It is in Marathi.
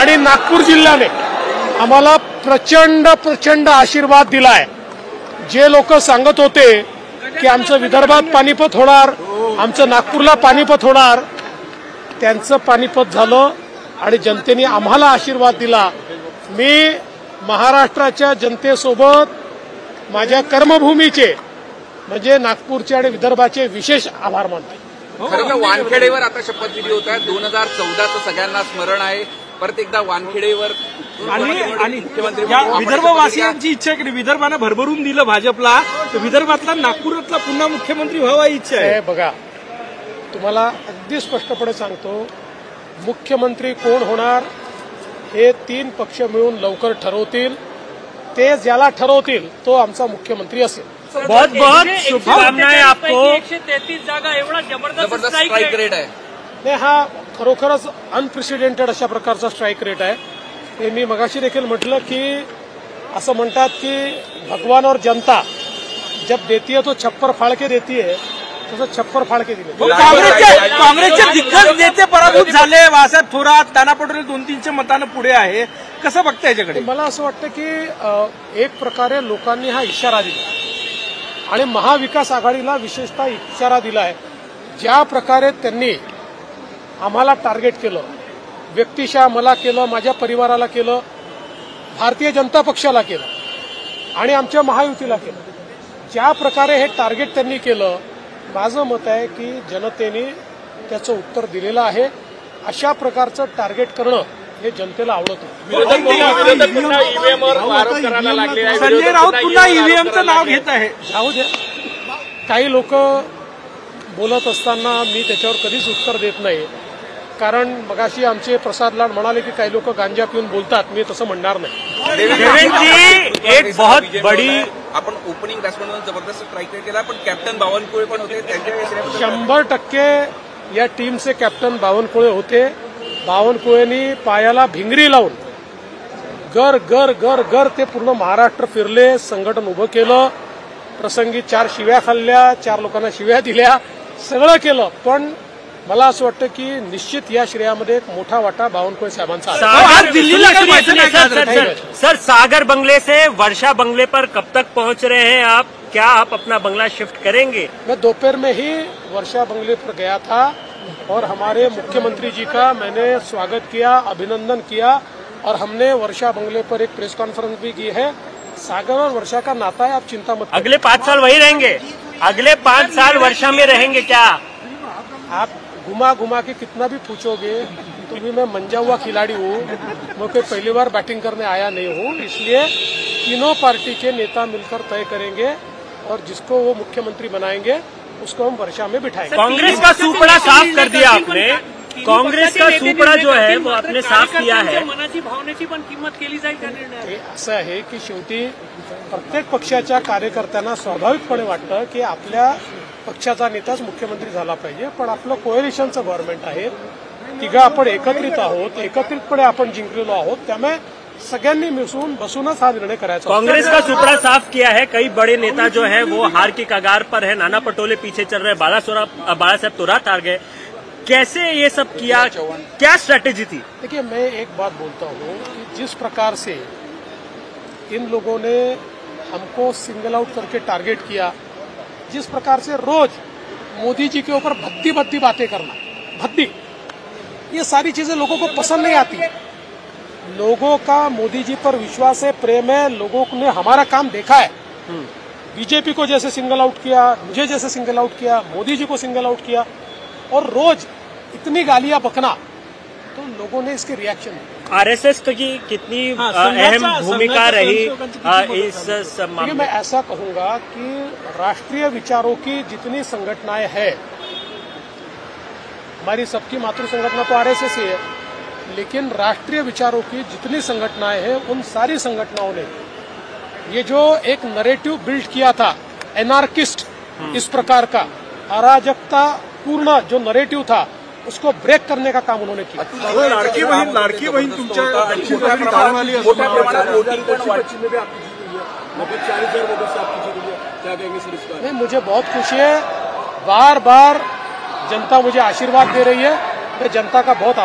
आणि नागपूर जिल्ह्याने आम्हाला प्रचंड आशीर्वाद दिलाय। जे लोक सांगत होते की आमचं विदर्भात पानिपत होणार, आमचं नागपूरला पानिपत होणार, त्यांचं पानिपत झालं आणि जनतेने आम्हाला आशीर्वाद दिला। मी महाराष्ट्राच्या जनतेसोबत माझ्या कर्मभूमीचे म्हणजे नागपूरचे आणि विदर्भाचे विशेष आभार मानतो। खरं तर वानखेडेवर आता शपथविधी होत आहे। 2014चं सगळ्यांना स्मरण आहे। परत एकदा वानखेडेवर आणि विदर्भवासियांची इच्छा आहे की विदर्भानं भरभरून दिलं भाजपला, तर विदर्भातला नागपुरातला पुन्हा मुख्यमंत्री व्हावा इच्छा आहे। बघा, तुम्हाला अगदी स्पष्टपणे सांगतो, मुख्यमंत्री कोण होणार हे 3 पक्ष मिळून लवकर ठरवतील। ते ज्याला ठरवतील तो आमचा मुख्यमंत्री असेल। बहुत बहुत शुभकामनाएं आपको। 133 जागा एवढा जबरदस्त स्ट्राईक रेट आहे। नाही, हा खरोखरच अनप्रेसिडेंटेड अशा प्रकारचा स्ट्राईक रेट आहे। ते मी मगाशी देखील म्हटलं की असं म्हणतात की भगवान और जनता जब देती है तो छप्पर फाड़ के देती है, तसं छप्पर फाड़ के दिले। काँग्रेसचे दिग्गज नेते पराभूत झाले। बाळासाहेब थोरात, नाना पटोले 200-300 मतांना पुढे आहे। कसं बघता याच्याकडे? मला असं वाटतं की एक प्रकारे लोकांनी हा इशारा दिला आणि महाविकास आघाडीला विशेषतः इशारा दिलाय। ज्या प्रकारे त्यांनी आम्हाला टार्गेट केलं, व्यक्तिशः मला केलं, माझ्या परिवाराला केलं, भारतीय जनता पक्षाला केलं आणि आमच्या महायुतीला केलं, ज्या प्रकारे हे टार्गेट त्यांनी केलं, माझं मत आहे की जनतेने त्याचं उत्तर दिलेलं आहे। अशा प्रकारचं टार्गेट करणं हे जनतेला आवडत नाही। संजय राऊत पुन्हा ईव्हीएमचं नाव घेत आहे। जाऊ द्या, काही लोक बोलत असताना मी त्याच्यावर कधीच उत्तर देत नाही, कारण मगाशी आमचे प्रसाद लाड म्हणाले की काही लोक गांजा पिऊन बोलतात, मी तसं म्हणणार नाही। देवेंद्र जी, एक बहुत बड़ी आपण ओपनिंग बॅट्समन म्हणून जबरदस्त स्ट्राईक रेट केला, पण कॅप्टन बावनकुळे पण होते, त्यांच्या 100% या टीमचे कॅप्टन बावनकुळे होते। बावनकुळेंनी पायाला भिंगरी लावून गर गर गर गर ते पूर्ण महाराष्ट्र फिरले, संघटन उभं केलं, प्रसंगी 4 शिव्या खाल्ल्या, 4 लोकांना शिव्या दिल्या, सगळं केलं। पण मला असं वाटतं की निश्चित या श्रेयामध्ये एक मोठा वाटा बावनकुळे साहेबांचा आज दिल्लीला सर, सागर बंगले से वर्षा बंगले पर कब तक पहुंच रहे हैं आप? क्या आप अपना बंगला शिफ्ट करेंगे? मैं दोपहर में ही वर्षा बंगले पर गया था और हमारे मुख्यमंत्री जी का मैंने स्वागत किया, अभिनंदन किया और हमने वर्षा बंगले पर एक प्रेस कॉन्फ्रेंस भी की है। सागर और वर्षा का नाता है, आप चिंता मत। अगले 5 साल वही रहेंगे? अगले 5 साल वर्षा में रहेंगे क्या? आप घुमा घुमा के कितना भी पूछोगे तो भी मैं मंजा हुआ खिलाड़ी हूँ, मैं कोई पहली बार बैटिंग करने आया नहीं हूँ। इसलिए तीनों पार्टी के नेता मिलकर तय करेंगे और जिसको वो मुख्यमंत्री बनाएंगे उसको हम वर्षा में बिठाएंगे। कांग्रेस का सुपड़ा साफ कर दिया आपने, काँग्रेस का सुपड़ा जो है वो आपने साफ किया है। मनाची भावनेची पण किंमत केली जाईल का निर्णय? असं आहे की शेवटी प्रत्येक पक्षाच्या कार्यकर्त्यांना स्वाभाविकपणे वाटतं की आपल्या पक्षाचा नेताच मुख्यमंत्री झाला पाहिजे, पण आपलं कोएलिशनचं गव्हर्नमेंट आहे, तिघं आपण एकत्रित आहोत, एकत्रितपणे आपण जिंकलेलो आहोत, त्यामुळे सगळ्यांनी मिसळून बसूनच हा निर्णय करायचा। कांग्रेस का सुपड़ा साफ किया है, कई बड़े नेता जो है वो हार की कगार पर है, नाना पटोले पीछे चल रहे, बाळासाहेब थोरात हार गए, कैसे ये सब किया, क्या स्ट्रेटेजी थी? देखिए, मैं एक बात बोलता हूँ कि जिस प्रकार से इन लोगों ने हमको सिंगल आउट करके टारगेट किया, जिस प्रकार से रोज मोदी जी के ऊपर भद्दी भद्दी बातें करना, भद्दी, ये सारी चीजें लोगों को पसंद नहीं आती। लोगों का मोदी जी पर विश्वास है, प्रेम है, लोगों ने हमारा काम देखा है। बीजेपी को जैसे सिंगल आउट किया, मुझे जैसे single out KIA, Modi ji को सिंगल आउट किया और रोज इतनी गालियां बकना, तो लोगों ने इसके रिएक्शन दिए। आरएसएस की कितनी अहम भूमिका रही इस मामले में? मैं ऐसा कहूंगा कि राष्ट्रीय विचारों की जितनी संगठनाएं हैं, हमारी सबकी मातृ संगठना तो आरएसएस ही है, लेकिन राष्ट्रीय विचारों की जितनी संगठनाएं हैं उन सारी संगठनाओं ने ये जो एक नरेटिव बिल्ड किया था एनार्किस्ट, इस प्रकार का अराजकता पूर्ण जो नरेटिव था उसको ब्रेक करने का काम उन्होंने किया। लाडकी बहीण तुमच्या नहीं, मुझे बहुत खुशी है, बार बार जनता मुझे आशीर्वाद दे रही है, मैं जनता का बहुत